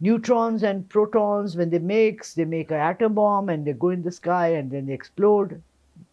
neutrons and protons when they mix they make an atom bomb and they go in the sky and then they explode,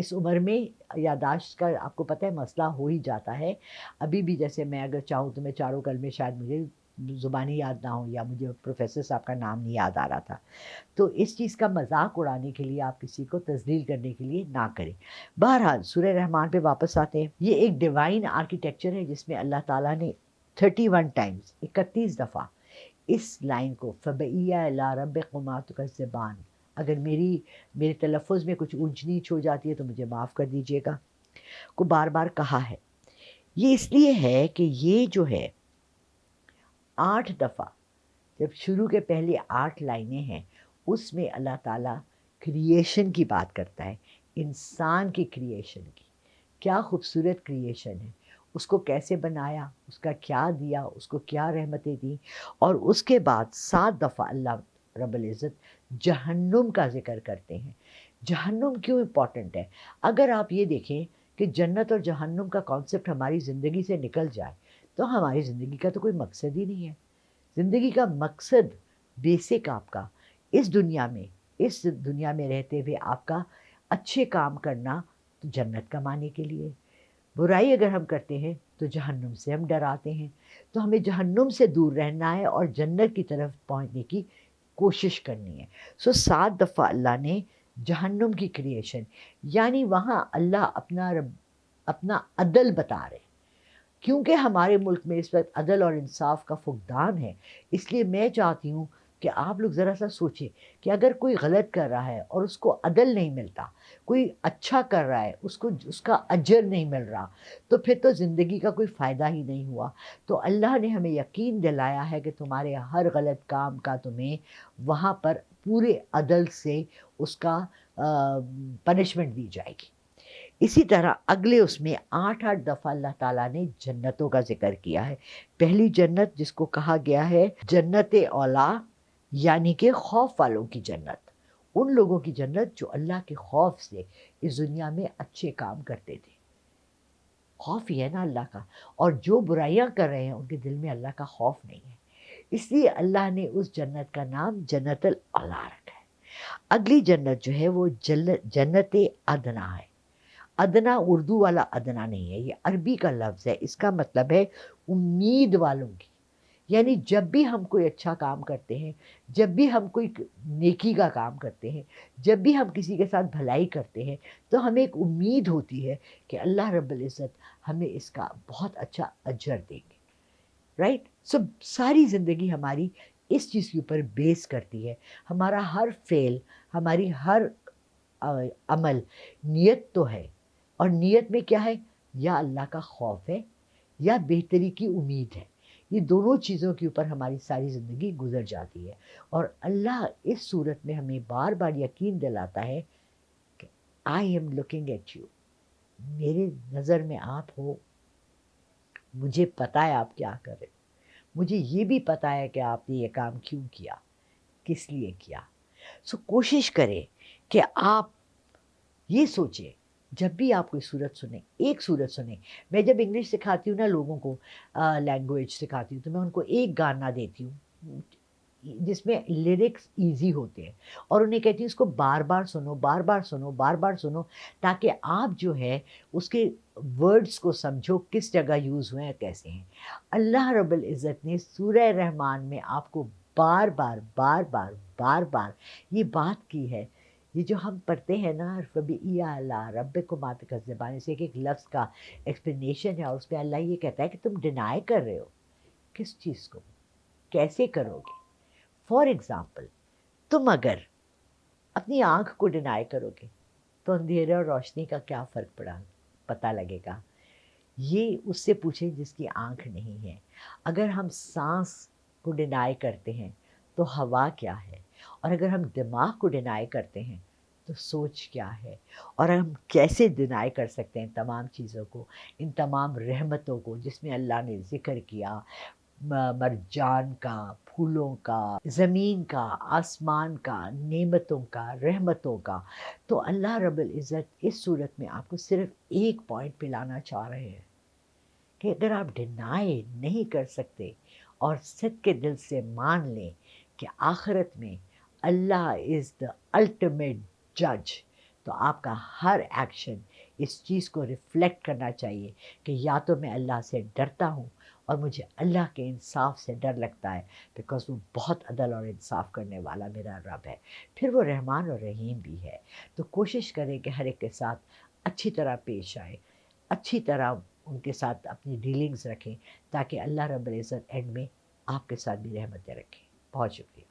اس عمر میں یادداشت کا آپ کو پتہ ہے مسئلہ ہو ہی جاتا ہے. ابھی بھی جیسے میں اگر چاہوں تو میں چاروں کلمے شاید مجھے زبانی یاد نہ ہو، یا مجھے پروفیسر صاحب کا نام نہیں یاد آ رہا تھا. تو اس چیز کا مذاق اڑانے کے لیے آپ کسی کو تذلیل کرنے کے لیے نہ کریں. بہرحال سورہ رحمان پہ واپس آتے ہیں. یہ ایک ڈیوائن آرکیٹیکچر ہے جس میں اللہ تعالیٰ نے 31 ٹائمز 31 دفعہ اس لائن کو فَبِأَيِّ آلَاءِ رَبِّكُمَا تُكَذِّبَانِ، اگر میرے تلفظ میں کچھ اونچ نیچ ہو جاتی ہے تو مجھے معاف کر دیجیے گا، کو بار بار کہا ہے. یہ اس لیے ہے کہ یہ جو ہے 8 دفعہ جب شروع کے پہلے 8 لائنیں ہیں اس میں اللہ تعالیٰ کریشن کی بات کرتا ہے، انسان کی کریشن کی. کیا خوبصورت کریشن ہے، اس کو کیسے بنایا، اس کا کیا دیا، اس کو کیا رحمتیں دیں. اور اس کے بعد 7 دفعہ اللہ رب العزت جہنم کا ذکر کرتے ہیں. جہنم کیوں امپورٹنٹ ہے؟ اگر آپ یہ دیکھیں کہ جنت اور جہنم کا کانسیپٹ ہماری زندگی سے نکل جائے تو ہماری زندگی کا تو کوئی مقصد ہی نہیں ہے. زندگی کا مقصد بیسک آپ کا اس دنیا میں رہتے ہوئے آپ کا اچھے کام کرنا، تو جنت کمانے کے لیے. برائی اگر ہم کرتے ہیں تو جہنم سے ہم ڈراتے ہیں. تو ہمیں جہنم سے دور رہنا ہے اور جنت کی طرف پہنچنے کی کوشش کرنی ہے. 7 دفعہ اللہ نے جہنم کی کریشن، یعنی وہاں اللہ اپنا عدل بتا رہے. کیونکہ ہمارے ملک میں اس وقت عدل اور انصاف کا فقدان ہے، اس لیے میں چاہتی ہوں کہ آپ لوگ ذرا سا سوچیں کہ اگر کوئی غلط کر رہا ہے اور اس کو عدل نہیں ملتا، کوئی اچھا کر رہا ہے اس کو اس کا اجر نہیں مل رہا، تو پھر تو زندگی کا کوئی فائدہ ہی نہیں ہوا. تو اللہ نے ہمیں یقین دلایا ہے کہ تمہارے ہر غلط کام کا تمہیں وہاں پر پورے عدل سے اس کا پنشمنٹ دی جائے گی. اسی طرح اگلے اس میں 8 دفعہ اللہ تعالیٰ نے جنتوں کا ذکر کیا ہے. پہلی جنت جس کو کہا گیا ہے جنت اولا، یعنی کہ خوف والوں کی جنت، ان لوگوں کی جنت جو اللہ کے خوف سے اس دنیا میں اچھے کام کرتے تھے. خوف ہی ہے نا اللہ کا، اور جو برائیاں کر رہے ہیں ان کے دل میں اللہ کا خوف نہیں ہے، اس لیے اللہ نے اس جنت کا نام جنت الاولا رکھا ہے. اگلی جنت جو ہے وہ جنت ادنا ہے. ادنا اردو والا ادنا نہیں ہے، یہ عربی کا لفظ ہے. اس کا مطلب ہے امید والوں کی. یعنی جب بھی ہم کوئی اچھا کام کرتے ہیں، جب بھی ہم کوئی نیکی کا کام کرتے ہیں، جب بھی ہم کسی کے ساتھ بھلائی کرتے ہیں، تو ہمیں ایک امید ہوتی ہے کہ اللہ رب العزت ہمیں اس کا بہت اچھا اجر دیں گے. رائٹ؟ ساری زندگی ہماری اس چیز کے اوپر بیس کرتی ہے. ہمارا ہر فعل، ہماری ہر عمل نیت تو ہے، اور نیت میں کیا ہے؟ یا اللہ کا خوف ہے یا بہتری کی امید ہے. یہ دونوں چیزوں کے اوپر ہماری ساری زندگی گزر جاتی ہے. اور اللہ اس صورت میں ہمیں بار بار یقین دلاتا ہے کہ I am looking at you, میرے نظر میں آپ ہو، مجھے پتہ ہے آپ کیا کر رہے ہو، مجھے یہ بھی پتہ ہے کہ آپ نے یہ کام کیوں کیا، کس لیے کیا. کوشش کریں کہ آپ یہ سوچیں جب بھی آپ کوئی صورت سنیں، ایک صورت سنیں. میں جب انگلش سکھاتی ہوں نا لوگوں کو، لینگویج سکھاتی ہوں، تو میں ان کو ایک گانا دیتی ہوں جس میں لیرکس ایزی ہوتے ہیں، اور انہیں کہتی ہوں اس کو بار بار سنو، بار بار سنو، بار بار سنو، تاکہ آپ جو ہے اس کے ورڈز کو سمجھو کس جگہ یوز ہوئے ہیں، کیسے ہیں. اللہ رب العزت نے سورہ رحمان میں آپ کو بار بار بار بار بار بار یہ بات کی ہے. یہ جو ہم پڑھتے ہیں نا فَبِأَيِّ آلَاءِ رَبِّكُمَا تُكَذِّبَانِ، سے ایک لفظ کا ایکسپلینیشن ہے، اور اس میں اللہ یہ کہتا ہے کہ تم ڈینائی کر رہے ہو. کس چیز کو؟ کیسے کرو گے؟ فار ایگزامپل، تم اگر اپنی آنکھ کو ڈینائی کرو گے تو اندھیرے اور روشنی کا کیا فرق پتہ لگے گا. یہ اس سے پوچھیں جس کی آنکھ نہیں ہے. اگر ہم سانس کو ڈینائی کرتے ہیں تو ہوا کیا ہے، اور اگر ہم دماغ کو ڈینائی کرتے ہیں تو سوچ کیا ہے. اور ہم کیسے ڈینائی کر سکتے ہیں تمام چیزوں کو، ان تمام رحمتوں کو جس میں اللہ نے ذکر کیا، مرجان کا، پھولوں کا، زمین کا، آسمان کا، نعمتوں کا، رحمتوں کا. تو اللہ رب العزت اس صورت میں آپ کو صرف ایک پوائنٹ پہ لانا چاہ رہے ہیں کہ اگر آپ ڈینائی نہیں کر سکتے اور سچ کے دل سے مان لیں کہ آخرت میں اللہ از دا الٹیمیٹ جج، تو آپ کا ہر ایکشن اس چیز کو ریفلیکٹ کرنا چاہیے کہ یا تو میں اللہ سے ڈرتا ہوں اور مجھے اللہ کے انصاف سے ڈر لگتا ہے، بیکاز وہ بہت عدل اور انصاف کرنے والا میرا رب ہے، پھر وہ رحمان اور رحیم بھی ہے۔ تو کوشش کریں کہ ہر ایک کے ساتھ اچھی طرح پیش آئے، اچھی طرح ان کے ساتھ اپنی ڈیلنگز رکھیں، تاکہ اللہ رب العزت اینڈ میں آپ کے ساتھ بھی رحمتیں رکھیں۔ بہت شکریہ۔